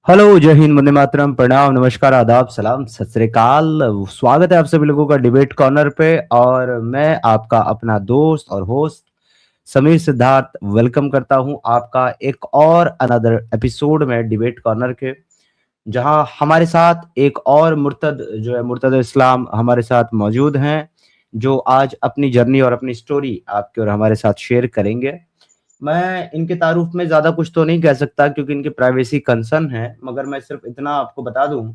Hello, जय हिंद, वंदे मातरम, प्रणाम, नमस्कार, आदाब, सलाम, सत श्री अकाल। स्वागत है आप सभी लोगों का डिबेट कॉर्नर पे। और मैं आपका अपना दोस्त और होस्ट समीर सिद्धार्थ वेलकम करता हूं आपका एक और अनदर एपिसोड में डिबेट कॉर्नर के, जहां हमारे साथ एक और मुर्तद जो है मुर्तद इस्लाम हमारे साथ मौजूद हैं, जो आज अपनी जर्नी और अपनी स्टोरी आपके और हमारे साथ शेयर करेंगे। मैं इनके तारुफ में ज़्यादा कुछ तो नहीं कह सकता क्योंकि इनकी प्राइवेसी कंसर्न है, मगर मैं सिर्फ़ इतना आपको बता दूँ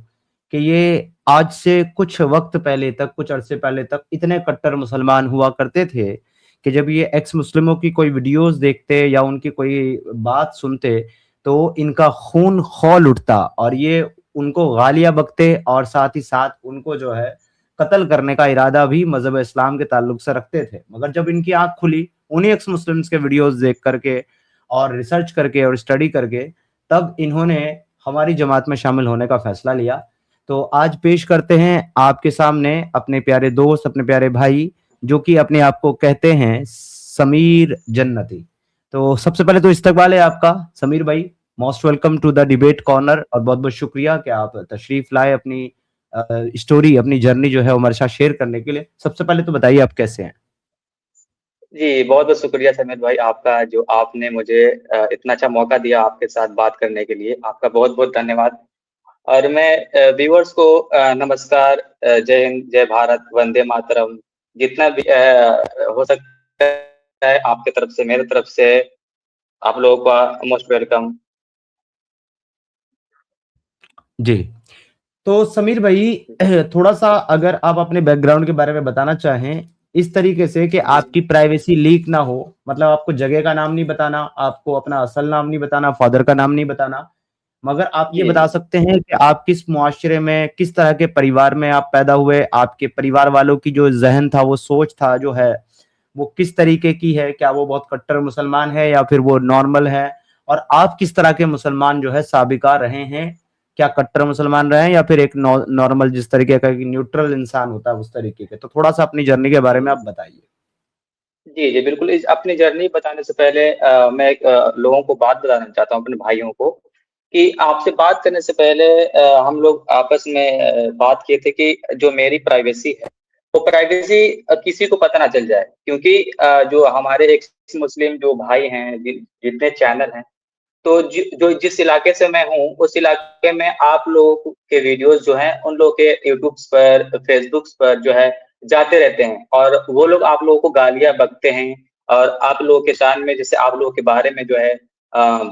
कि ये आज से कुछ वक़्त पहले तक, कुछ अरसे पहले तक इतने कट्टर मुसलमान हुआ करते थे कि जब ये एक्स मुस्लिमों की कोई वीडियोज़ देखते या उनकी कोई बात सुनते, तो इनका खून खौल उठता और ये उनको गालियाँ बकते और साथ ही साथ उनको जो है कत्ल करने का इरादा भी मज़हब इस्लाम के ताल्लुक से रखते थे। मगर जब इनकी आँख खुली उन्हीं एक्स मुस्लिम्स के वीडियोस देख करके और रिसर्च करके और स्टडी करके, तब इन्होंने हमारी जमात में शामिल होने का फैसला लिया। तो आज पेश करते हैं आपके सामने अपने प्यारे दोस्त, अपने प्यारे भाई, जो कि अपने आप को कहते हैं समीर जन्नती। तो सबसे पहले तो इस्तकबाल है आपका समीर भाई, most welcome to the debate corner, और बहुत-बहुत शुक्रिया कि आप तशरीफ लाए अपनी स्टोरी, अपनी जर्नी जो है वो हमारे साथ शेयर करने के लिए। सबसे पहले तो बताइए आप कैसे हैं? जी, बहुत-बहुत शुक्रिया समीर भाई आपका जो आपने मुझे इतना अच्छा मौका दिया आपके साथ बात करने के लिए, आपका बहुत-बहुत धन्यवाद। और मैं व्यूअर्स को नमस्कार, जय हिंद, जय भारत, वंदे मातरम, जितना भी हो सकता है आपकी तरफ से, मेरी तरफ से आप लोगों का मोस्ट वेलकम। जी। तो समीर भाई, थोड़ा-सा अगर आप अपने बैकग्राउंड के बारे में बताना चाहें, इस तरीके से कि जी। आपकी प्राइवेसी लीक ना हो, मतलब आपको जगह का नाम नहीं बताना, आपको अपना असल नाम नहीं बताना, फादर का नाम नहीं बताना, मगर आप ये जी, बता जी। सकते हैं कि आप किस मुआशरे में, किस तरह के परिवार में आप पैदा हुए, आपके परिवार वालों की जो ज़हन था, वो सोच था जो है, वो किस तरीके की है? क्या वो बहुत कट्टर मुसलमान है या फिर वो नॉर्मल है? और आप किस तरह के मुसलमान जो है साबिका रहे हैं? क्या कट्टर मुसलमान रहे हैं या फिर एक नॉर्मल जिस तरीके का न्यूट्रल इंसान होता है उस तरीके के? तो थोड़ा-सा अपनी जर्नी के बारे में आप बताइए। जी, जी, बिल्कुल इस अपनी जर्नी बताने से पहले मैं एक लोगों को बात बताना चाहता हूँ, अपने भाइयों को, कि आपसे बात करने से पहले हम लोग आपस में बात किए थे कि जो मेरी प्राइवेसी है, वो प्राइवेसी किसी को पता ना चल जाए। क्योंकि जो हमारे एक्स मुस्लिम जो भाई हैं, जितने चैनल हैं, तो जो जिस इलाके से मैं हूँ, उस इलाके में आप लोगों के वीडियोज़ जो हैं, उन लोगों के यूट्यूब्स पर, फेसबुक्स पर जो है जाते रहते हैं और वो लोग आप लोगों को गालियाँ बकते हैं और आप लोगों के शान में जैसे आप लोगों के बारे में जो है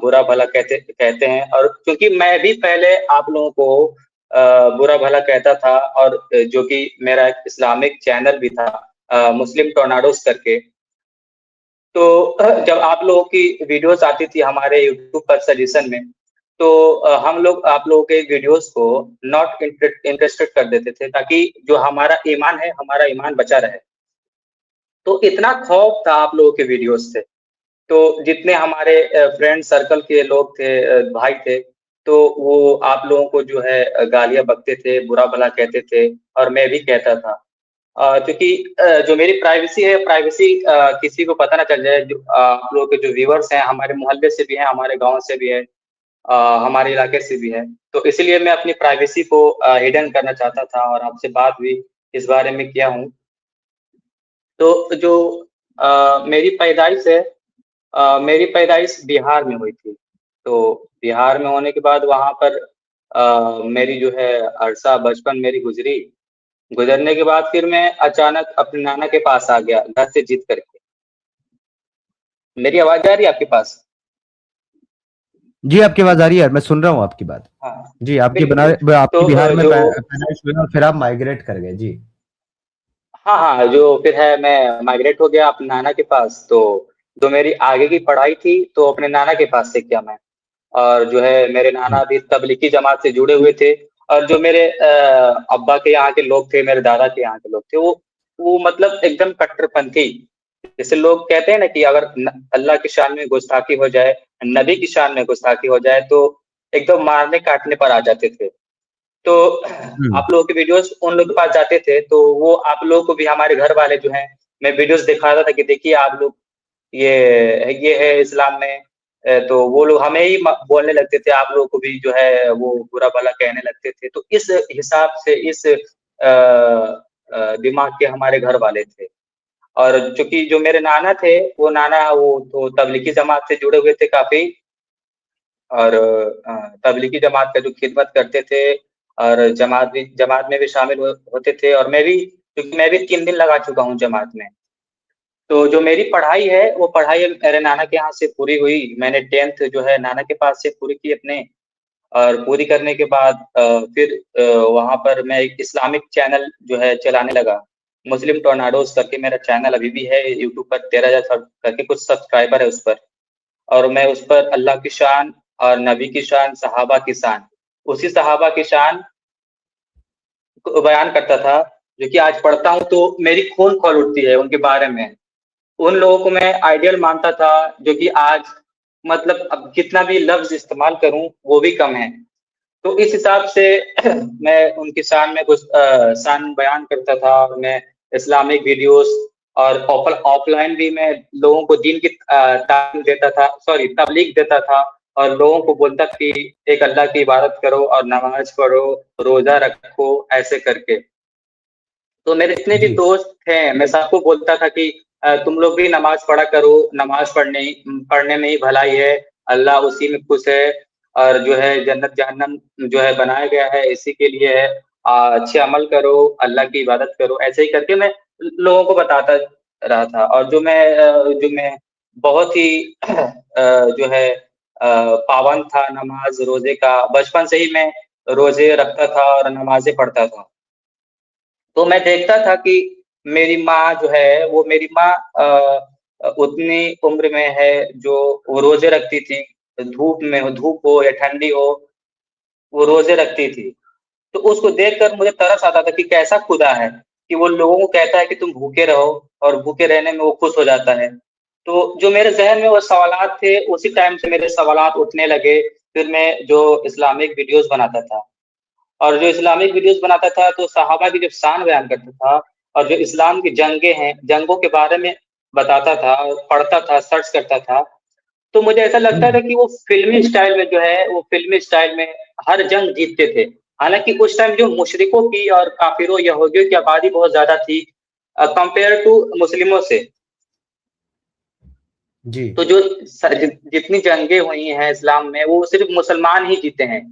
बुरा-भला कहते कहते हैं। और क्योंकि मैं भी पहले आप लोगों को बुरा-भला कहता था और जो कि मेरा एक इस्लामिक चैनल भी था, मुस्लिम टोर्नाडोज़ करके। तो जब आप लोगों की वीडियोज़ आती थी हमारे यूट्यूब पर सजेशन में, तो हम लोग आप लोगों के वीडियोज़ को नॉट इंटरेस्टेड कर देते थे ताकि जो हमारा ईमान है, हमारा ईमान बचा रहे। तो इतना खौफ था आप लोगों के वीडियोज़ से। तो जितने हमारे फ्रेंड सर्कल के लोग थे, भाई थे, तो वो आप लोगों को जो है गालियाँ बकते थे, बुरा-भला कहते थे और मैं भी कहता था। क्योंकि जो मेरी प्राइवेसी है, प्राइवेसी किसी को पता ना चल जाए। जो आप लोगों के जो व्यूअर्स हैं, हमारे मोहल्ले से भी हैं, हमारे गाँव से भी हैं, हमारे इलाके से भी हैं। तो इसीलिए मैं अपनी प्राइवेसी को हिडन करना चाहता था और आपसे बात भी इस बारे में किया हूँ। तो जो मेरी पैदाइश है, मेरी पैदाइश बिहार में हुई थी। तो बिहार में होने के बाद वहाँ पर मेरी जो है अरसा बचपन मेरी गुज़री। गुज़रने के बाद फिर मैं अचानक अपने नाना के पास आ गया, घर से ज़िद करके। मेरी आवाज़ आ रही है आपके पास? जी, आपकी आवाज़ आ रही है, मैं सुन रहा हूँ आपकी बात। हाँ, जी, बिल्कुल, बिल्कुल। आपकी तो बिहार में जो पैदाइश हुई और फिर आप माइग्रेट कर गए। जी। हाँ, हाँ, जो फिर है मैं माइग्रेट हो गया अपने नाना के पास। तो जो मेरी आगे की पढ़ाई थी, तो अपने नाना के पास से किया मैं। और जो है मेरे नाना जी। भी तबलीगी जमात से जुड़े हुए थे और जो मेरे अब्बा के यहाँ के लोग थे, मेरे दादा के यहाँ के लोग थे, वो मतलब एकदम कट्टरपंथी। जैसे लोग कहते हैं ना कि अगर अल्लाह की शान में गुस्ताखी हो जाए, नबी की शान में गुस्ताखी हो जाए, तो एकदम मारने काटने पर आ जाते थे। तो हुँ। आप लोगों के वीडियोज़ उन लोग के पास जाते थे, तो वो आप लोगों को भी हमारे घर वाले जो हैं, मैं वीडियोज़ दिखाता था कि देखिए आप लोग ये है इस्लाम में, तो वो लोग हमें ही बोलने लगते थे, आप लोगों को भी जो है वो बुरा भला कहने लगते थे। तो इस हिसाब से इस दिमाग के हमारे घर वाले थे। और चूँकि जो मेरे नाना थे, वो नाना वो तो तबलीगी जमात से जुड़े हुए थे काफ़ी और तबलीगी जमात का जो खिदमत करते थे और जमात में भी शामिल होते थे और मैं भी क्योंकि मैं भी 3 दिन लगा चुका हूँ जमात में। तो जो मेरी पढ़ाई है, वो पढ़ाई मेरे नाना के यहाँ से पूरी हुई। मैंने 10th जो है नाना के पास से पूरी की अपने और पूरी करने के बाद फिर वहाँ पर मैं एक इस्लामिक चैनल जो है चलाने लगा। मुस्लिम टोर्नाडोज़ करके मेरा चैनल अभी भी है यूट्यूब पर 13,000 सब करके कुछ सब्सक्राइबर है उस पर। और मैं उस पर अल्लाह की शान और नबी की शान, सहाबा की शान, उसी सहाबा की शान को बयान करता था, जो कि आज पढ़ता हूँ तो मेरी खून खौल उठती है उनके बारे में। उन लोगों को मैं आइडियल मानता था, जो कि आज मतलब अब कितना भी लफ्ज़ इस्तेमाल करूँ, वो भी कम है। तो इस हिसाब से मैं उनकी शान में कुछ शान बयान करता था और मैं इस्लामिक वीडियोज़ और ऑफ़लाइन भी मैं लोगों को दीन की तालीम देता था सॉरी तबलीग देता था और लोगों को बोलता कि एक अल्लाह की इबादत करो और नमाज़ पढ़ो, रोज़ा रखो, ऐसे करके। तो मेरे जितने भी जी, दोस्त हैं, मैं सबको बोलता था कि तुम लोग भी नमाज़ पढ़ा करो, नमाज़ पढ़ने में ही भलाई है, अल्लाह उसी में खुश है और जो है जन्नत-जहन्नम जो है बनाया गया है इसी के लिए है। अच्छे अमल करो, अल्लाह की इबादत करो, ऐसे ही करके मैं लोगों को बताता रहा था और जो मैं बहुत ही जो है पाबंद था नमाज़, रोज़े का, बचपन से ही मैं रोज़े रखता था और नमाज़ें पढ़ता था। तो मैं देखता था कि मेरी माँ जो है, वो मेरी माँ उतनी उम्र में है जो वो रोज़े रखती थी, धूप हो या ठंडी हो, वो रोज़े रखती थी। तो उसको देखकर मुझे तरस आता था कि कैसा खुदा है, कि वो लोगों को कहता है कि तुम भूखे रहो और भूखे रहने में वो खुश हो जाता है। तो जो मेरे ज़हन में वो सवालात थे, उसी टाइम से मेरे सवालात उठने लगे, फिर मैं जो इस्लामिक वीडियोज़ बनाता था। और जो इस्लामिक वीडियोज़ बनाता था, तो सहाबा की जब शान बयान करता था और जो इस्लाम की जंगें हैं, जंगों के बारे में बताता था, पढ़ता था, सर्च करता था, तो मुझे ऐसा लगता हुँ। था कि वो फ़िल्मी स्टाइल में जो है, वो फ़िल्मी स्टाइल में हर जंग जीतते थे। हालाँकि उस टाइम जो मुशरिकों की और काफ़िरों, यहूदियों की आबादी बहुत ज़्यादा थी कंपेयर टू मुस्लिमों से। जी। तो जो जितनी जंगें हुई हैं इस्लाम में, वो सिर्फ़ मुसलमान ही जीते हैं।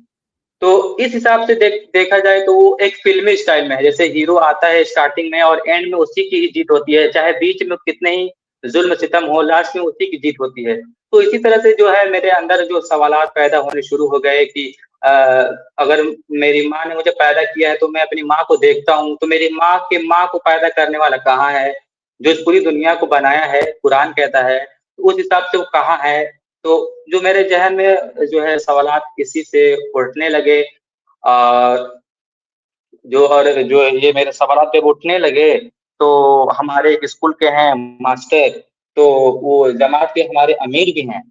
तो इस हिसाब से देखा जाए तो वो एक फ़िल्मी स्टाइल में है, जैसे हीरो आता है स्टार्टिंग में और एंड में उसी की ही जीत होती है, चाहे बीच में कितने ही ज़ुल्म-सितम हो, लास्ट में उसी की जीत होती है। तो इसी तरह से जो है मेरे अंदर जो सवालात पैदा होने शुरू हो गए कि अ, अगर मेरी माँ ने मुझे पैदा किया है, तो मैं अपनी माँ को देखता हूँ, तो मेरी माँ के माँ को पैदा करने वाला कहाँ है? जो इस पूरी दुनिया को बनाया है, कुरान कहता है, तो उस हिसाब से वो कहाँ है? तो जो मेरे ज़हन में जो है सवालात इसी से उठने लगे और जो ये मेरे सवालात जब उठने लगे, तो हमारे एक स्कूल के हैं मास्टर, तो वो जमात के हमारे अमीर भी हैं।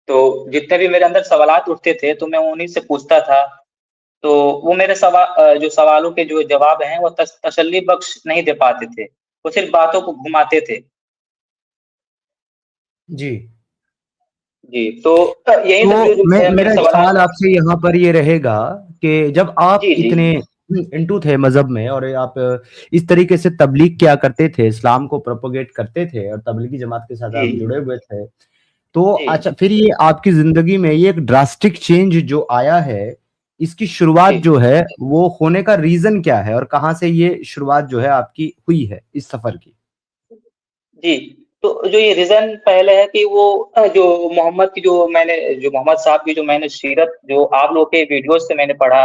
तो जितने भी मेरे अंदर सवालात उठते थे, तो मैं उन्हीं से पूछता था। तो वो मेरे जो सवालों के जो जवाब हैं, वो तसल्ली बख्श नहीं दे पाते थे। वो सिर्फ़ बातों को घुमाते थे। जी। जी, तो यही सब जो तो जो मैं है मेरे मेरा एक सवालात सवाल आपसे यहाँ पर ये रहेगा कि जब आप जी, जी। इतने इंटू थे मज़हब में और आप इस तरीके से तबलीग किया करते थे, इस्लाम को प्रोपेगेट करते थे और तबलीगी जमात के साथ जी, आप जुड़े हुए थे। तो जी, अच्छा फिर ये आपकी ज़िंदगी में ये एक ड्रास्टिक चेंज जो आया है, इसकी शुरुआत जी। जो है वो होने का रीज़न क्या है? और कहाँ से ये शुरुआत जो है आपकी हुई है इस सफ़र की? जी, तो जो ये रीज़न पहले है कि वो जो मोहम्मद साहब की जो मैंने सीरत जो आप लोगों के वीडियोज़ से मैंने पढ़ा,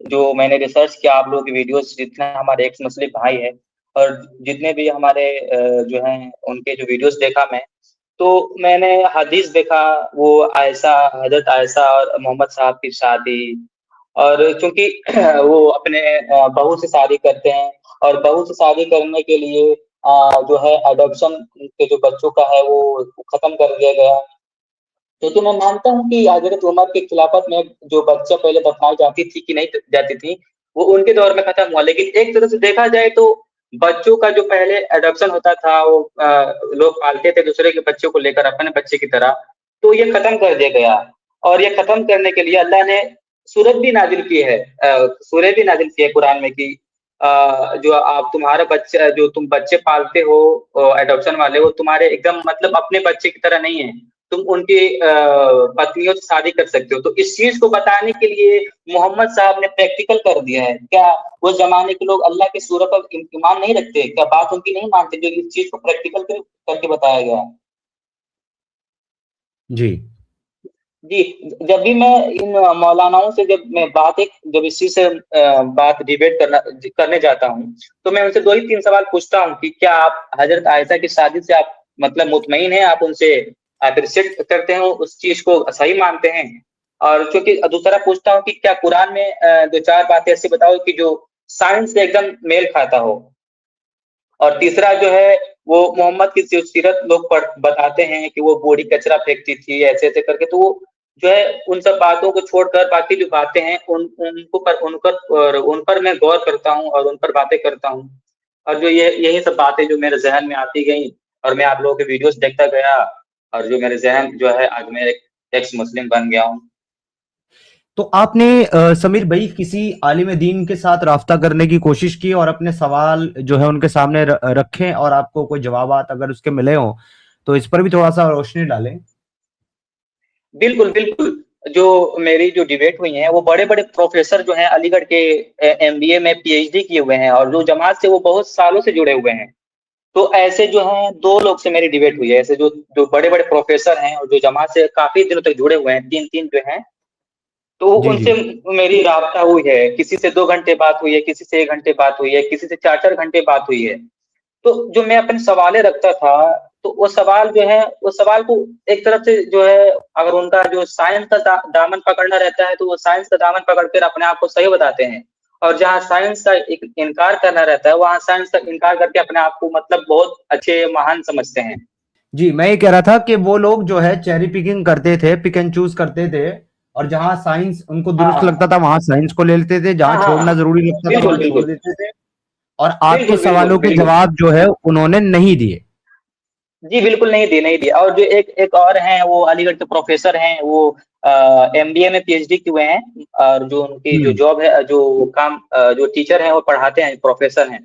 जो मैंने रिसर्च किया आप लोगों की वीडियोज़ जितने हमारे एक्स मुस्लिम भाई हैं और जितने भी हमारे जो हैं उनके जो वीडियोज़ देखा मैं, तो मैंने हदीस देखा वो हज़रत आयशा और मोहम्मद साहब की शादी और चूँकि वो अपने बहू से शादी करते हैं और बहू से शादी करने के लिए जो है अडॉप्शन के जो बच्चों का है वो खत्म कर दिया गया। क्योंकि मैं मानता हूँ कि हज़रत उमर की खिलाफत में जो बच्चा पहले दफ़नाई जाती थी कि नहीं जाती थी, वो उनके दौर में खत्म हुआ। लेकिन एक तरह से देखा जाए तो बच्चों का जो पहले एडॉप्शन होता था, वो लोग पालते थे दूसरे के बच्चों को लेकर अपने बच्चे की तरह, तो ये खत्म कर दिया गया। और ये खत्म करने के लिए अल्लाह ने सूरत भी नाजिल की है, सूरह भी नाजिल की है कुरान में कि जो आप तुम्हारा बच्चा, जो तुम बच्चे पालते हो एडॉप्शन वाले, वो तुम्हारे एकदम मतलब अपने बच्चे की तरह नहीं है, तुम उनकी पत्नियों से शादी कर सकते हो। तो इस चीज को बताने के लिए मोहम्मद साहब ने प्रैक्टिकल कर दिया है। क्या उस जमाने के लोग अल्लाह के सूरत पर ईमान नहीं रखते? क्या बात उनकी नहीं मानते जो इस चीज को प्रैक्टिकल करके बताया गया है? जी। जी, जब भी मैं इन मौलानाओं से जब मैं जब इसी से बात डिबेट करने जाता हूँ, तो मैं उनसे 2 ही 3 सवाल पूछता हूँ कि क्या आप हज़रत आयशा की शादी से आप मतलब मुतमईन हैं? आप उनसे एप्रिशिएट करते हैं, उस चीज़ को सही मानते हैं? और क्योंकि दूसरा पूछता हूँ कि क्या कुरान में 2-4 बातें ऐसी बताओ कि जो साइंस से एकदम मेल खाता हो? और तीसरा जो है वो मोहम्मद की सीरत लोग बताते हैं कि वो बूढ़ी कचरा फेंकती थी ऐसे-ऐसे करके, तो वो जो है उन सब बातों को छोड़कर बाकी जो बातें हैं उन पर मैं गौर करता हूँ और उन पर बातें करता हूँ। और जो ये यही सब बातें जो मेरे ज़हन में आती गई और मैं आप लोगों के वीडियोज़ देखता गया और जो मेरे ज़हन जो है आज मैं एक एक्स मुस्लिम बन गया हूँ। तो आपने समीर भाई किसी आलिम दीन के साथ राब्ता करने की कोशिश की और अपने सवाल जो है उनके सामने रखें और आपको कोई जवाबात अगर उसके मिले हों, तो इस पर भी थोड़ा-सा रोशनी डालें? बिल्कुल, बिल्कुल। जो मेरी जो डिबेट हुई है, वो बड़े-बड़े प्रोफ़ेसर जो हैं अलीगढ़ के एमबीए में पीएचडी किए हुए हैं और जो जमात से वो बहुत सालों से जुड़े हुए हैं। तो ऐसे जो हैं 2 लोग से मेरी डिबेट हुई है, ऐसे जो जो बड़े-बड़े प्रोफ़ेसर हैं और जो जमात से काफ़ी दिनों तक जुड़े हुए हैं, 3-3 जो हैं, तो जी, उनसे जी। मेरी राब्ता हुई है। किसी से 2 घंटे बात हुई है, किसी से 1 घंटे बात हुई है, किसी से 4-4 घंटे बात हुई है। तो जो मैं अपने सवालें रखता था, तो वो सवाल जो है, वो सवाल को एक तरफ से जो है, अगर उनका जो साइंस का दामन पकड़ना रहता है, तो वो साइंस का दामन पकड़ कर अपने आप को सही बताते हैं। और जहाँ साइंस का एक इनकार करना रहता है, वहाँ साइंस का इनकार करके अपने आप को मतलब बहुत अच्छे, महान समझते हैं। जी, मैं ये कह रहा था कि वो लोग जो है चेरी पिकिंग करते थे, पिक एंड चूज़ करते थे और जहाँ साइंस उनको हाँ, दुरुस्त लगता हाँ। था, वहाँ साइंस को ले लेते थे, जहाँ हाँ, हाँ, छोड़ना हाँ। ज़रूरी लगता था, बिल्कुल, वहाँ छोड़ बिल्कुल। देते थे और आपके बिल्कुल, बिल्कुल, सवालों के बिल्कुल। जवाब जो है उन्होंने नहीं दिए। जी, बिल्कुल नहीं दी, नहीं दी। और जो एक एक और हैं, वो अलीगढ़ के प्रोफ़ेसर हैं, वो एमबीए में पीएचडी किए हुए हैं और जो उनकी जो हुँ। जॉब है, जो काम जो टीचर हैं, वो पढ़ाते हैं, प्रोफ़ेसर हैं।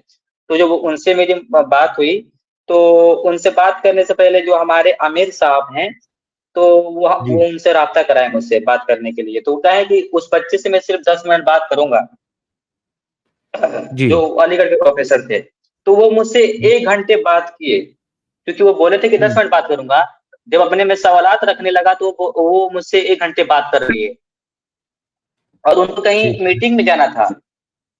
तो जब उनसे मेरी बात हुई, तो उनसे बात करने से पहले जो हमारे आमिर साहब हैं, तो जी, वो उनसे राब्ता कराए मुझसे बात करने के लिए। तो वो कहा है कि उस बच्चे से मैं सिर्फ़ 10 मिनट बात करूँगा। जी। जो अलीगढ़ के प्रोफ़ेसर थे। तो वो मुझसे 1 घंटे बात किए, क्योंकि वो बोले थे कि 10 हुँ, मिनट बात करूँगा। जब अपने में सवालात रखने लगा तो वो मुझसे 1 घंटे बात कर लिए और उनको ठीक कहीं है। मीटिंग में जाना था।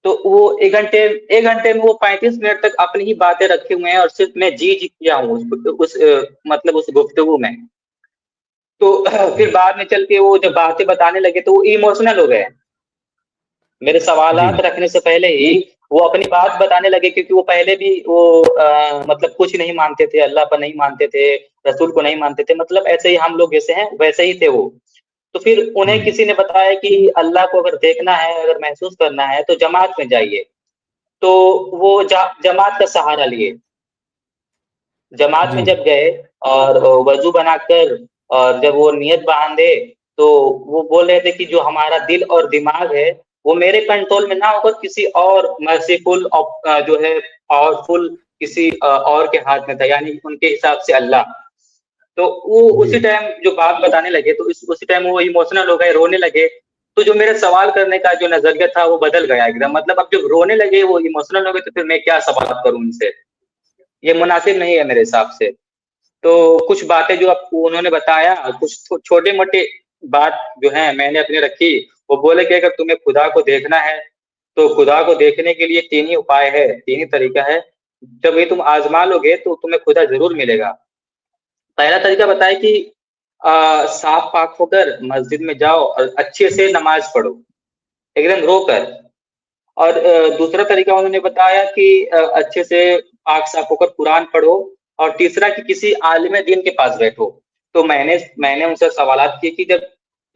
तो वो 1 घंटे में वो 35 मिनट तक अपनी ही बातें रखे हुए हैं और सिर्फ़ मैं जी किया हूँ उस मतलब उस गुफ्तगू में। तो फिर बाद में चल के वो जब बातें बताने लगे तो वो इमोशनल हो गए। मेरे जी, सवालात रखने से पहले ही वो अपनी बात बताने लगे, क्योंकि वो पहले भी वो मतलब कुछ नहीं मानते थे, अल्लाह पर नहीं मानते थे, रसूल को नहीं मानते थे, मतलब ऐसे ही हम लोग जैसे हैं, वैसे ही थे वो। तो फिर उन्हें हुँ, किसी ने बताया कि अल्लाह को अगर देखना है, अगर महसूस करना है, तो जमात में जाइए। तो वो जमात का सहारा लिए। जमात में जी, जब गए और वज़ू बनाकर और जब वो नियत बाँधे, तो वो बोल रहे थे कि जो हमारा दिल और दिमाग है, वो मेरे कंट्रोल में ना होकर किसी और मर्सीफुल जो है पावरफुल किसी और के हाथ में था, यानी उनके हिसाब से अल्लाह। तो वो जी, उसी टाइम जो बात बताने लगे, तो उसी टाइम वो इमोशनल हो गए, रोने लगे। तो जो मेरा सवाल करने का जो नज़रिया था, वो बदल गया एकदम। मतलब अब जब रोने लगे, वो इमोशनल हो गए, तो फिर मैं क्या सवाल करूँ उनसे? ये मुनासिब नहीं है मेरे हिसाब से। तो कुछ बातें जो आपको उन्होंने बताया, कुछ छोटे-मोटे बात जो है मैंने अपनी रखी। वो बोले कि अगर तुम्हें खुदा को देखना है, तो खुदा को देखने के लिए 3 ही उपाय है, 3 ही तरीका है। जब ये तुम आज़मा लोगे तो तुम्हें खुदा ज़रूर मिलेगा। पहला तरीका बताया कि साफ-पाक होकर मस्जिद में जाओ और अच्छे से नमाज़ पढ़ो, एकदम रो कर। और दूसरा तरीका उन्होंने बताया कि अच्छे से पाक-साफ होकर कुरान पढ़ो और तीसरा कि किसी आलिम दीन के पास बैठो। तो मैंने उनसे सवालात किए कि जब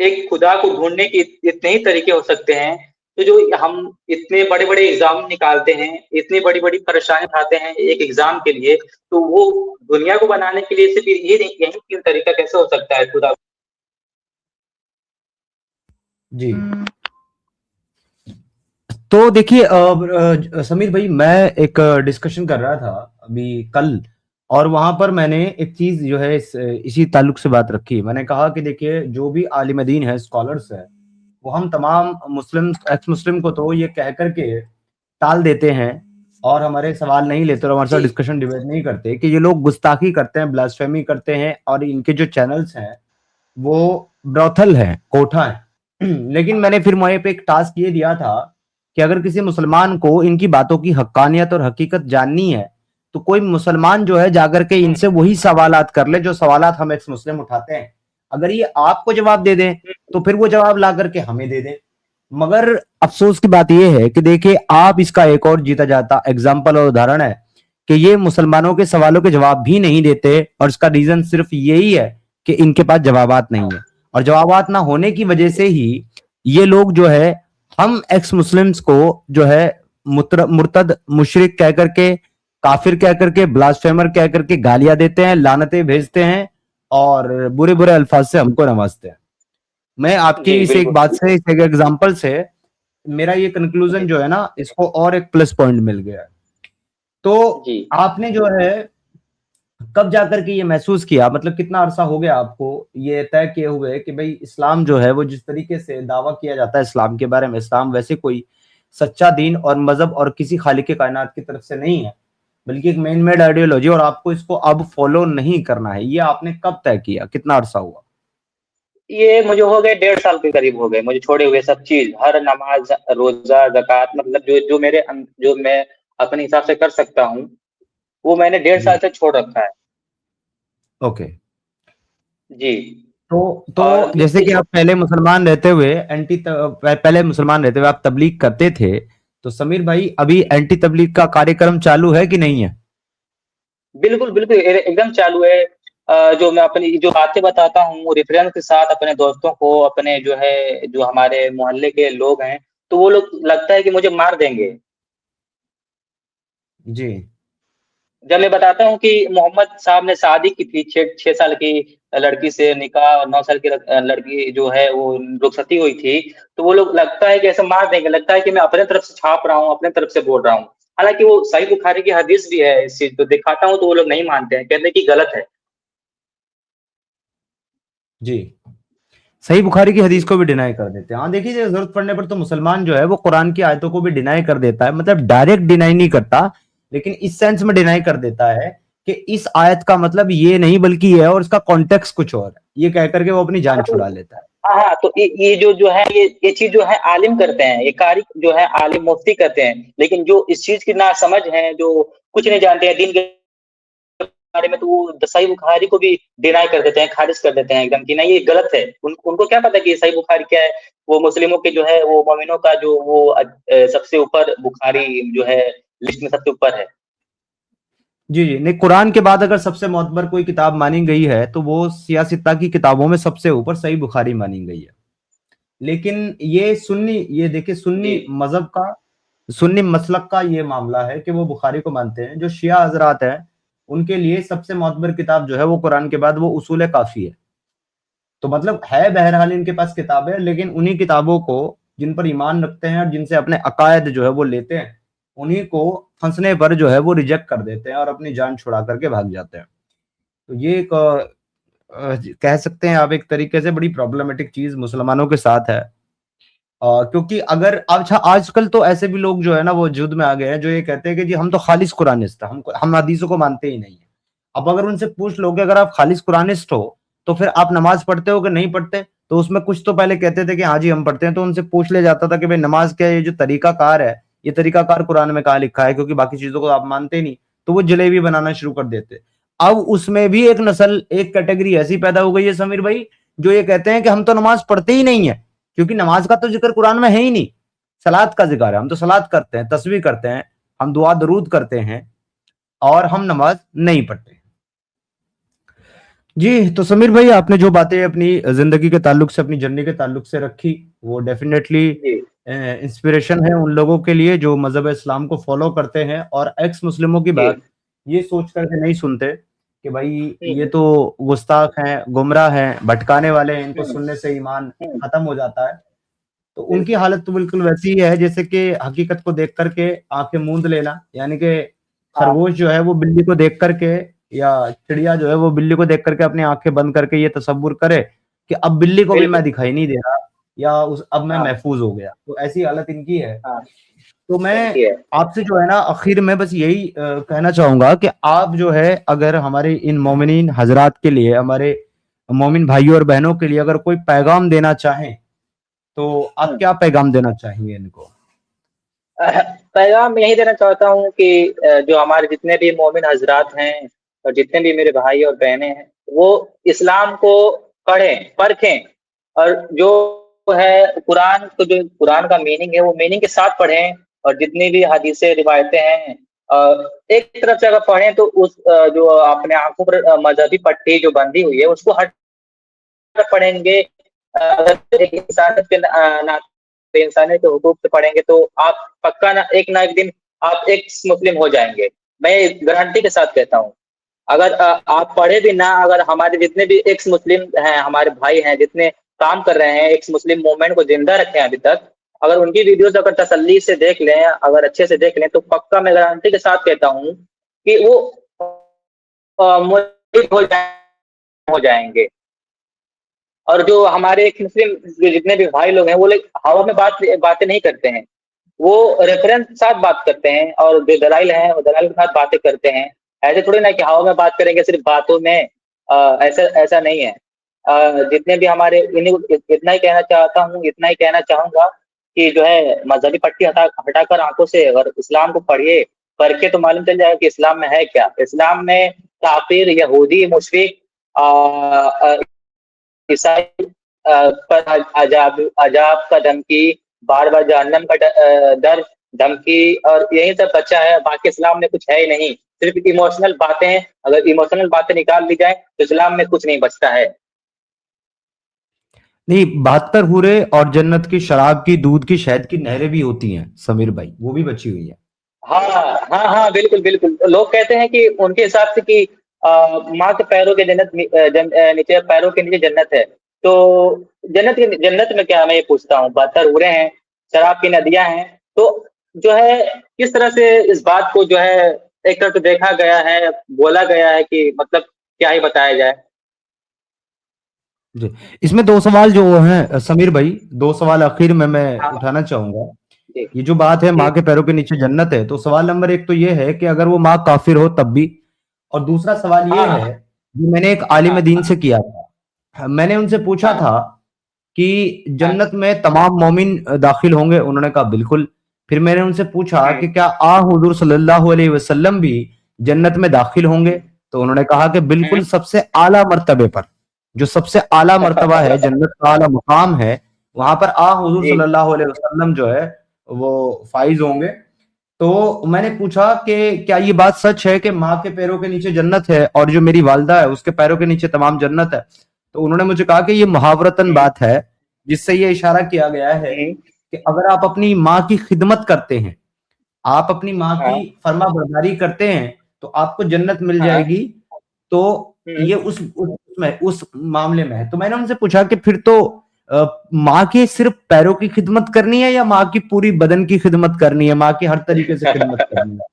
एक खुदा को ढूँढने के इतने ही तरीके हो सकते हैं, तो जो हम इतने बड़े-बड़े एग्ज़ाम निकालते हैं, इतनी बड़ी-बड़ी परेशानी उठाते हैं एक एग्ज़ाम के लिए, तो वो दुनिया को बनाने के लिए सिर्फ़ ये नहीं यही 3 तरीका कैसे हो सकता है खुदा जी। तो देखिए समीर भाई, मैं एक डिस्कशन कर रहा था अभी कल, और वहां पर मैंने एक चीज जो है इसी ताल्लुक से बात रखी। मैंने कहा कि देखिए, जो भी आलिम दीन है, स्कॉलर्स है, वो हम तमाम मुस्लिम एक्स मुस्लिम को तो ये कह करके टाल देते हैं और हमारे सवाल नहीं लेते और हमारे साथ जी, डिस्कशन डिबेट नहीं करते कि ये लोग गुस्ताखी करते हैं, ब्लास्फेमी करते हैं, और इनके जो चैनल्स हैं वो ब्रॉथल है, कोठा है। लेकिन मैंने फिर वहीं पे एक टास्क ये दिया था कि अगर किसी मुसलमान को इनकी बातों की हक्कानियत और हकीकत जाननी है, तो कोई मुसलमान जो है जाकर के हुँ, इनसे वही सवालात कर ले जो सवालात हम एक्स मुस्लिम उठाते हैं। अगर ये आपको जवाब दे दें, हुँ, तो फिर वो जवाब ला करके हमें दे दें। मगर अफसोस की बात यह है कि देखिए, आप इसका एक और जीता जाता एग्जाम्पल और उदाहरण है कि ये मुसलमानों के सवालों के जवाब भी नहीं देते, और इसका रीजन सिर्फ यही है कि इनके पास जवाबात नहीं है। और जवाबात ना होने की वजह से ही ये लोग जो है, हम एक्स मुस्लिम्स को जो है मुर्तद मुशरिक कह करके, काफिर कह करके, ब्लास्फेमर कह करके गालियां देते हैं, लानतें भेजते हैं, और बुरे बुरे अल्फाज से हमको नवाजते हैं। मैं आपकी जी, इस एक बिल्कुल। बात से, इस एक एग्जाम्पल से मेरा ये कंक्लूजन जी, जो है ना, इसको और एक प्लस पॉइंट मिल गया है। तो जी। आपने जो है कब जाकर के ये महसूस किया, मतलब कितना अरसा हो गया आपको ये तय किए हुए कि भाई इस्लाम जो है वो जिस तरीके से दावा किया जाता है इस्लाम के बारे में, इस्लाम वैसे कोई सच्चा दीन और मजहब और किसी खालिक कायनात की तरफ से नहीं है, बल्कि एक मैन मेड आइडियोलॉजी, और आपको इसको अब फॉलो नहीं करना है, ये आपने कब तय किया, कितना अरसा हुआ? ये मुझे हो गए 1.5 साल के करीब हो गए, मुझे छोड़े हुए सब चीज़, हर नमाज़, रोज़ा, ज़कात मतलब जो जो मेरे जो मैं अपने हिसाब से कर सकता हूँ, वो मैंने 1.5 साल जी। से छोड़ रखा है। ओके। जी, तो और जैसे कि इस आप पहले मुसलमान रहते हुए पहले मुसलमान रहते हुए आप तबलीग करते थे, तो समीर भाई अभी एंटी तबलीग का कार्यक्रम चालू है कि नहीं है? बिल्कुल, बिल्कुल एकदम चालू है। जो मैं अपनी जो बातें बताता हूँ रेफ़रेंस के साथ अपने दोस्तों को, अपने जो है जो हमारे मोहल्ले के लोग हैं, तो वो लोग लगता है कि मुझे मार देंगे। जी। जब मैं बताता हूँ कि मोहम्मद साहब ने शादी की थी 6 साल की लड़की से निकाह और 9 साल की लड़की जो है वो रुखसती हुई थी, तो वो लोग लगता है कि ऐसे मार देंगे, लगता है कि मैं अपने तरफ से छाप रहा हूँ, अपने तरफ से बोल रहा हूँ। हालाँकि वो सही बुखारी की हदीस भी है इस चीज़ को दिखाता हूँ तो वो लोग नहीं मानते हैं, कहते हैं कि गलत है। जी। सही बुखारी की हदीस जी। को भी डिनाई कर देते हैं। हाँ देखिए, जरूरत पड़ने पर तो मुसलमान जो है वो कुरान की आयतों को भी डिनाई कर देता है, मतलब डायरेक्ट डिनाई नहीं करता, लेकिन इस सेंस में डिनाई कर देता है कि इस आयत का मतलब ये नहीं बल्कि ये है, और इसका कॉन्टेक्स्ट कुछ और है, ये कह करके वो अपनी हाँ, जान तो छुड़ा लेता है। हाँ, हाँ, तो ये जो है ये चीज़ जो है आलिम करते हैं, ये कारी जो है आलिम मुफ्ती करते हैं, लेकिन जो इस चीज़ की नासमझ हैं, जो कुछ नहीं जानते हैं दीन के बारे में तो वो सही बुखारी को भी डिनाई कर देते हैं, खारिज कर देते हैं एकदम कि नहीं ये गलत है। उनको क्या पता कि सही बुखारी क्या है? वो मुस्लिमों के जो है वो मोमिनों का जो वो सबसे ऊपर बुखारी जो है लिस्ट में सबसे ऊपर है। जी जी, नहीं, कुरान के बाद अगर सबसे मोतबर कोई किताब मानी गई है तो वो सियासित्ता की किताबों में सबसे ऊपर सही बुखारी मानी गई है। लेकिन ये देखिए, जी। सुन्नी मजहब का, सुन्नी मसलक का ये मामला है कि वो बुखारी को मानते हैं। जो शिया हजरात हैं, उनके लिए सबसे मोतबर किताब जो है वो कुरान के बाद वो उसूल काफी है। तो मतलब है, बहरहाल इनके पास किताबें, लेकिन उन्हीं किताबों को जिन पर ईमान रखते हैं और जिनसे अपने अकायद जो है वो लेते हैं, उन्हीं को फंसने पर जो है वो रिजेक्ट कर देते हैं और अपनी जान छुड़ा करके भाग जाते हैं। तो ये एक कह सकते हैं आप एक तरीके से बड़ी प्रॉब्लमेटिक चीज मुसलमानों के साथ है। क्योंकि अगर अच्छा, आजकल तो ऐसे भी लोग जो है ना वो जुद में आ गए हैं जो ये कहते हैं कि जी हम तो खालिस कुरानिस्ट हैं, हम हदीसों को मानते ही नहीं है। अब अगर उनसे पूछ लो कि अगर आप खालिस कुरानिस्ट हो तो फिर आप नमाज पढ़ते हो कि नहीं पढ़ते, तो उसमें कुछ तो पहले कहते थे कि हाँ जी हम पढ़ते हैं, तो उनसे पूछ लिया जाता था कि भाई नमाज क्या है, ये जो तरीकाकार है, ये तरीकाकार कुरान में कहाँ लिखा है, क्योंकि बाकी चीजों को आप मानते ही नहीं। तो वो जलेबी बनाना शुरू कर देते। अब उसमें भी एक नस्ल, एक कैटेगरी ऐसी पैदा हो गई है समीर भाई, जो ये कहते हैं कि हम तो नमाज पढ़ते ही नहीं है, क्योंकि नमाज का तो जिक्र कुरान में है ही नहीं। सलात का जिक्र है, हम तो सलात करते हैं, तस्बीह करते हैं, हम दुआ दरूद करते हैं, और हम नमाज नहीं पढ़ते। जी, तो समीर भाई आपने जो बातें अपनी जिंदगी के ताल्लुक से, अपनी जर्नी के ताल्लुक से रखी, वो डेफिनेटली जी। इंस्पिरेशन है उन लोगों के लिए जो मजहब इस्लाम को फॉलो करते हैं और एक्स मुस्लिमों की जी। बात ये सोच करके नहीं सुनते कि भाई हुँ, ये हुँ, तो गुस्ताख हैं, गुमराह हैं, भटकाने वाले हैं, इनको हुँ, सुनने से ईमान हुँ, खत्म हो जाता है। तो उनकी बिल्कुल। हालत तो बिल्कुल वैसी ही है जैसे कि हकीकत को देख करके आँखें मूंद लेना, यानी कि हाँ, खरगोश जो है वो बिल्ली को देख करके या चिड़िया जो है वो बिल्ली को देख करके अपनी आँखें बंद करके ये तसव्वुर करे कि अब बिल्ली को भी मैं बिल्कुल। दिखाई नहीं दे रहा या उस अब मैं हाँ, महफूज़ हो गया। तो ऐसी हालत इनकी है। हाँ, तो मैं इनकी है। आपसे जो है ना आखिर में बस यही कहना चाहूँगा कि आप जो है अगर हमारे इन मोमिनीन हज़रात के लिए, हमारे मोमिन भाइयों और बहनों के लिए अगर कोई पैगाम देना चाहें, तो आप हुँ। क्या पैगाम देना चाहेंगे इनको? पैगाम यही देना चाहता हूँ कि जो हमारे जितने भी मोमिन हज़रात हैं और जितने भी मेरे भाई और बहनें हैं, वो इस्लाम को पढ़ें, परखें और जो है कुरान को जो कुरान का मीनिंग है, वो मीनिंग के साथ पढ़ें और जितनी भी हदीसें, रिवायतें हैं एक तरफ से अगर पढ़ें तो उस जो अपने आँखों पर मज़हबी पट्टी जो बंधी हुई है, उसको हट कर पढ़ेंगे अगर एक इंसानियत के नाते इंसानियत के हुकूक से पढ़ेंगे तो आप पक्का ना एक दिन आप एक्स मुस्लिम हो जाएँगे। मैं गारंटी के साथ कहता हूँ। अगर आप पढ़े भी ना अगर हमारे जितने भी एक्स मुस्लिम हैं, हमारे भाई हैं, जितने काम कर रहे हैं, एक्स मुस्लिम मूवमेंट को ज़िंदा रखे हैं अभी तक, अगर उनकी वीडियोज़ अगर तसल्ली से देख लें, अगर अच्छे से देख लें, तो पक्का मैं गारंटी के साथ कहता हूँ कि वो मुस्लिम हो जाएँगे। और जो हमारे एक मुस्लिम जो जितने भी भाई लोग हैं, वो लोग हवा में बातें नहीं करते हैं। वो रेफरेंस के साथ बात करते हैं और जो दलाइल हैं, वो दलाइल के साथ बातें करते हैं। ऐसे थोड़ी ना कि हवा में बात करेंगे सिर्फ़ बातों में ऐसा ऐसा नहीं है। जितने भी हमारे इतना ही कहना चाहूँगा कि जो है मज़हबी पट्टी हटाकर आँखों से अगर इस्लाम को पढ़िए, पढ़ के तो मालूम चल जाएगा कि इस्लाम में है क्या? इस्लाम में काफ़िर, यहूदी, मुशरिक ईसाई पर अज़ाब का धमकी, बार-बार जहन्नम का डर, धमकी और यही सब बचा है, बाकी इस्लाम में कुछ है ही नहीं। सिर्फ़ इमोशनल बातें अगर इमोशनल बातें निकाल दी जाएँ, तो इस्लाम में कुछ नहीं बचता है। नहीं, 72 हूरें और जन्नत की शराब की, दूध की, शहद की नहरें भी होती हैं, समीर भाई, वो भी बची हुई हैं। हाँ, हाँ, हाँ, बिल्कुल, बिल्कुल। लोग कहते हैं कि उनके हिसाब से कि माँ के पैरों के नीचे पैरों के नीचे जन्नत है। तो जन्नत में क्या है मैं ये पूछता हूँ, 72 हूरें हैं, शराब की नदियाँ हैं, तो जो है किस तरह से इस बात को जो है एक तरफ से देखा गया है, बोला गया है कि मतलब क्या ही बताया जाए? जी, इसमें 2 सवाल जो हैं समीर भाई, 2 सवाल आखिर में मैं हाँ, उठाना चाहूँगा। जी, ये जो बात है माँ जी, के पैरों के नीचे जन्नत है, तो सवाल नंबर 1 तो ये है कि अगर वो माँ काफ़िर हो तब भी और दूसरा सवाल ये हाँ, है, जो मैंने एक आलिम हाँ, दीन से किया था। मैंने उनसे पूछा हाँ, था कि हाँ, जन्नत में तमाम मोमिन दाखिल होंगे? उन्होंने कहा बिल्कुल। फिर मैंने उनसे पूछा हुँ, कि क्या हुज़ूर सल्लल्लाहु अलैहि वसल्लम भी जन्नत में दाखिल होंगे? तो उन्होंने कहा कि हुँ, बिल्कुल सबसे आला मर्तबे पर, जो सबसे आला मर्तबा है, जन्नत का आला मुकाम है, वहाँ पर हुज़ूर जी, सल्लल्लाहु अलैहि वसल्लम जो है, वो फ़ाइज़ होंगे। तो मैंने पूछा कि क्या ये बात सच है कि माँ के पैरों के नीचे जन्नत है और जो मेरी वालिदा है उसके पैरों के नीचे तमाम जन्नत है? तो उन्होंने मुझे कहा कि ये मुहावरतन हुँ, बात है, जिससे ये इशारा किया गया है हुँ, कि अगर आप अपनी माँ की खिदमत करते हैं, आप अपनी माँ हाँ, की फर्माबरदारी करते हैं, तो आपको जन्नत मिल हाँ, जाएगी। तो हुँ, ये उस मामले में है। तो मैंने उनसे पूछा कि फिर तो माँ के सिर्फ़ पैरों की खिदमत करनी है या माँ की पूरी बदन की खिदमत करनी है, माँ की हर तरीके से खिदमत करनी है?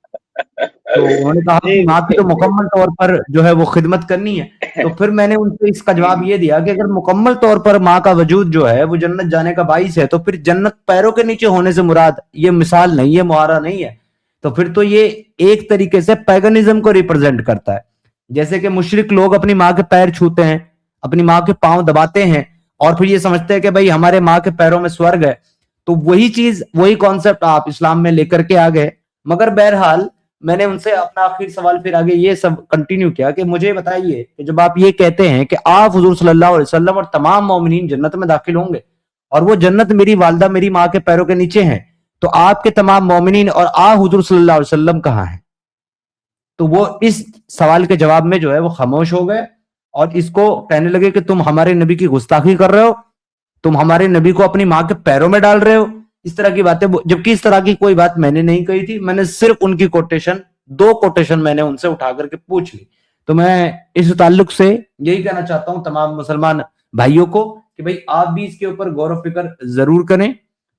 तो उन्होंने कहा जी, कि माँ की जी। तो मुकम्मल तौर पर जो है वो खिदमत करनी है। तो फिर मैंने उनसे इसका जवाब हुँ, ये दिया कि अगर मुकम्मल तौर पर माँ का वजूद जो है वो जन्नत जाने का बाइस है, तो फिर जन्नत पैरों के नीचे होने से मुराद ये मिसाल नहीं है, मुहावरा नहीं है। तो फिर तो ये एक तरीके से पैगनिज़्म को रिप्रेज़ेंट करता है। जैसे कि मुशरिक लोग अपनी माँ के पैर छूते हैं, अपनी माँ के पाँव दबाते हैं और फिर ये समझते हैं कि भई हमारे माँ के पैरों में स्वर्ग है। तो वही चीज़, वही कॉन्सेप्ट आप इस्लाम में लेकर के आ गए। मगर बहरहाल मैंने उनसे अपना आखिरी सवाल फिर आगे ये सब कंटिन्यू किया कि मुझे बताइए कि जब आप ये कहते हैं कि आप हुजूर सल्लल्लाहु अलैहि वसल्लम और तमाम मोमिनीन जन्नत में दाखिल होंगे और वो जन्नत मेरी वालिदा मेरी माँ के पैरों के नीचे है, तो आपके तमाम मोमिनीन और हुजूर सल्लल्लाहु अलैहि वसल्लम कहाँ हैं? तो वो इस सवाल के जवाब में जो है वो खामोश हो गए और इसको कहने लगे कि तुम हमारे नबी की गुस्ताखी कर रहे हो, तुम हमारे नबी को अपनी माँ के पैरों में डाल रहे हो। इस तरह की बातें, जबकि इस तरह की कोई बात मैंने नहीं कही थी। मैंने सिर्फ उनकी कोटेशन, 2 कोटेशन मैंने उनसे उठा करके पूछ ली। तो मैं इस ताल्लुक से यही कहना चाहता हूं तमाम मुसलमान भाइयों को कि भाई आप भी इसके ऊपर गौर व फिक्र जरूर करें।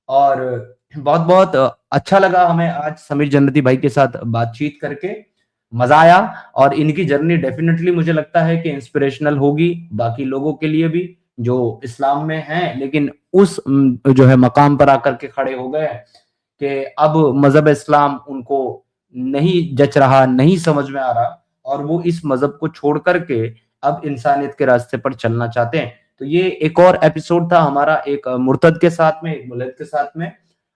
और बहुत बहुत अच्छा लगा हमें आज समीर जन्नती भाई के साथ बातचीत करके, मजा आया। और इनकी जर्नी डेफिनेटली मुझे लगता है कि इंस्पिरेशनल होगी बाकी लोगों के लिए भी जो इस्लाम में हैं, लेकिन उस जो है मकाम पर आकर के खड़े हो गए कि अब मजहब इस्लाम उनको नहीं जच रहा, नहीं समझ में आ रहा, और वो इस मजहब को छोड़ करके अब इंसानियत के रास्ते पर चलना चाहते हैं। तो ये एक और एपिसोड था हमारा, एक मुर्तद के साथ में, एक मुल्हिद के साथ में।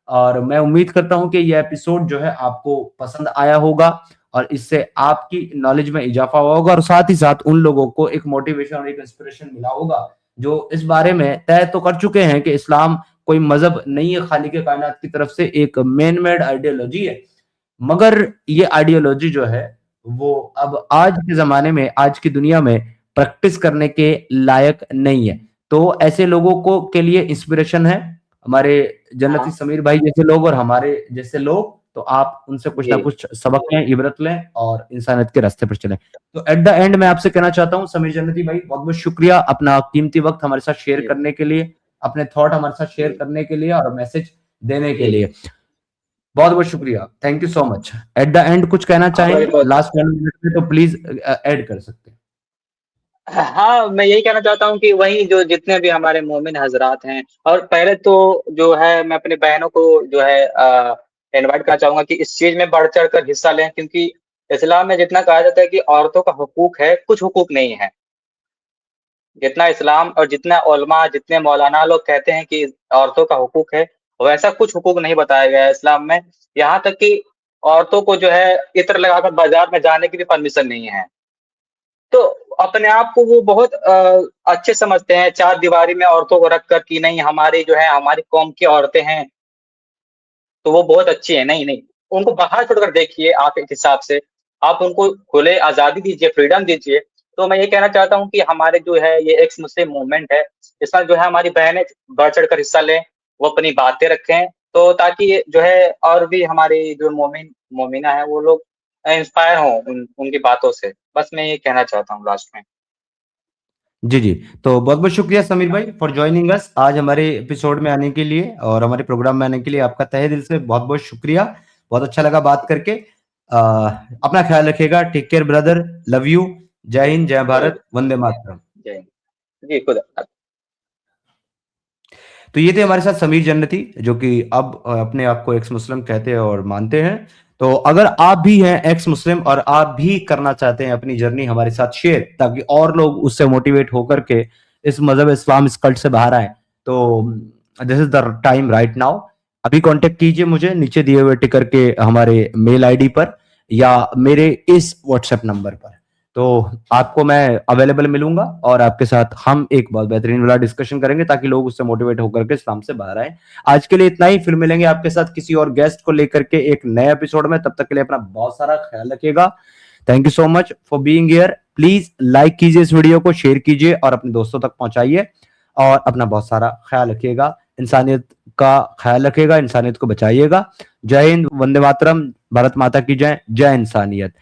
और मैं उम्मीद करता हूं कि ये एपिसोड जो है आपको पसंद आया होगा और इससे आपकी नॉलेज में इजाफा हुआ होगा, और साथ ही साथ उन लोगों को एक मोटिवेशन और एक इंस्पिरेशन मिला होगा जो इस बारे में तय तो कर चुके हैं कि इस्लाम कोई मजहब नहीं है, खालिक कायनात की तरफ से एक मैन मेड आइडियोलॉजी है। मगर ये आइडियोलॉजी जो है वो अब आज के जमाने में, आज की दुनिया में प्रैक्टिस करने के लायक नहीं है। तो ऐसे लोगों को के लिए इंस्पिरेशन है हमारे जन्नती हाँ समीर भाई जैसे लोग और हमारे जैसे लोग। तो आप उनसे कुछ ना जी कुछ सबक लें, इबरत लें और इंसानियत के रास्ते पर चलें। तो एट द एंड मैं आपसे कहना चाहता हूँ समीर जन्नती भाई, बहुत बहुत शुक्रिया अपना कीमती वक्त हमारे साथ शेयर जी करने के लिए, अपने थॉट हमारे साथ शेयर जी करने के लिए और मैसेज देने के जी लिए। बहुत बहुत शुक्रिया, thank you so much. At the end कुछ कहना आपका भी चाहें बहुत लास्ट 1 मिनट में तो प्लीज ऐड कर सकते हैं। हाँ, मैं यही कहना चाहता हूँ कि वही जो जितने भी हमारे मोमिन हज़रात हैं, और पहले तो जो है मैं अपनी बहनों को जो है इनवाइट करना चाहूँगा कि इस चीज़ में बढ़-चढ़ कर हिस्सा लें, क्योंकि इस्लाम में जितना कहा जाता है कि औरतों का हुकूक है, कुछ हुकूक नहीं है। जितना इस्लाम और जितना उलमा, जितने मौलाना लोग कहते हैं कि औरतों का हुकूक है, वैसा कुछ हुकूक नहीं बताया गया है इस्लाम में। यहाँ तक कि औरतों को जो है इत्र लगाकर बाज़ार में जाने की भी परमिशन नहीं है। तो अपने आप को वो बहुत अच्छे समझते हैं चार दीवारी में औरतों को रख कर कि नहीं हमारी जो है हमारी कौम की औरतें हैं, तो वो बहुत अच्छी हैं। नहीं, नहीं, उनको बाहर छोड़कर देखिए आप एक हिसाब से, आप उनको खुले आज़ादी दीजिए, फ्रीडम दीजिए। तो मैं ये कहना चाहता हूँ कि हमारे जो है ये एक्स मुस्लिम मूवमेंट है, इसमें जो है हमारी बहनें बढ़-चढ़ कर हिस्सा लें, वो अपनी बातें रखें, तो ताकि ये जो है और भी हमारे जो मोमिना हैं वो लोग इंस्पायर हों उनकी बातों से। बस मैं ये कहना चाहता हूँ लास्ट में। जी, जी। तो बहुत-बहुत शुक्रिया समीर भाई फॉर जॉइनिंग अस आज हमारे एपिसोड में आने के लिए और हमारे प्रोग्राम में आने के लिए आपका तहे दिल से बहुत-बहुत शुक्रिया। बहुत अच्छा लगा बात करके। अपना ख्याल रखिएगा। Take care brother, love you. जय हिंद, जय जी, भारत, वंदे मातरम। जय हिंद। जी, खुदा तो ये थे हमारे साथ समीर जन्नती जो कि अब अपने आप को एक्स मुस्लिम कहते हैं और मानते हैं। तो अगर आप भी हैं एक्स मुस्लिम और आप भी करना चाहते हैं अपनी जर्नी हमारे साथ शेयर ताकि और लोग उससे मोटिवेट होकर के इस मजहब इस्लाम इस कल्ट से बाहर आए, तो this is the time right now. अभी कांटेक्ट कीजिए मुझे नीचे दिए हुए टिकर के हमारे मेल आईडी पर या मेरे इस व्हाट्सएप नंबर पर। तो आपको मैं अवेलेबल मिलूंगा और आपके साथ हम एक बहुत बेहतरीन वाला डिस्कशन करेंगे ताकि लोग उससे मोटिवेट होकर के इस्लाम से बाहर आए। आज के लिए इतना ही, फिर मिलेंगे आपके साथ किसी और गेस्ट को लेकर के एक नए एपिसोड में। तब तक के लिए अपना बहुत सारा ख्याल रखिएगा। Thank you so much for being here. Please like कीजिए इस वीडियो को, शेयर कीजिए और अपने दोस्तों तक पहुंचाइए और अपना बहुत सारा ख्याल रखिएगा। इंसानियत का ख्याल रखिएगा, इंसानियत को बचाइएगा। जय हिंद, वंदे मातरम, भारत माता की जय, जय इंसानियत।